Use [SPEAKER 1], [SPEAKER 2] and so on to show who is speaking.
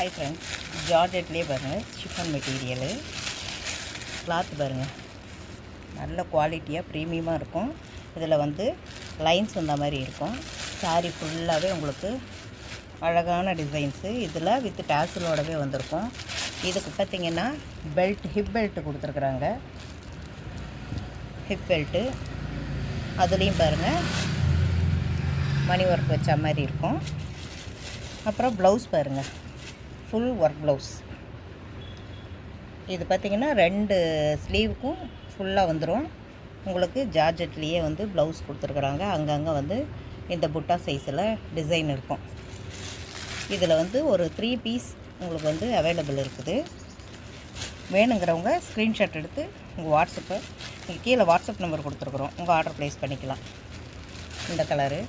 [SPEAKER 1] Hi friends, ஜார்ஜெட்லேயே பாருங்கள் chiffon material cloth பாருங்கள், நல்ல குவாலிட்டியாக ப்ரீமியமாக இருக்கும். இதில் வந்து லைன்ஸ் வந்த மாதிரி இருக்கும். சாரீ ஃபுல்லாகவே உங்களுக்கு அழகான டிசைன்ஸு இதில் வித் டேசலோடவே வந்திருக்கும். இதுக்கு பார்த்திங்கன்னா பெல்ட், ஹிப் பெல்ட்டு கொடுத்துருக்குறாங்க. ஹிப் பெல்ட்டு அதுலேயும் பாருங்கள் மணி ஒர்க் வச்ச மாதிரி இருக்கும். அப்புறம் ப்ளவுஸ் பாருங்கள், ஃபுல் ஒர்க் ப்ளவுஸ். இது பார்த்திங்கன்னா 2 ஸ்லீவுக்கும் ஃபுல்லாக வந்துடும். உங்களுக்கு ஜார்ஜெட்லேயே வந்து ப்ளவுஸ் கொடுத்துருக்குறாங்க. அங்கங்கே வந்து இந்த புட்டா சைஸில் டிசைன் இருக்கும். இதில் வந்து ஒரு 3 பீஸ் உங்களுக்கு வந்து அவைலபிள் இருக்குது. வேணுங்கிறவங்க ஸ்க்ரீன்ஷாட் எடுத்து உங்கள் வாட்ஸ்அப்பை கீழே வாட்ஸ்அப் நம்பர் கொடுத்துருக்குறோம், உங்கள் ஆர்டர் ப்ளேஸ் பண்ணிக்கலாம். இந்த கலரு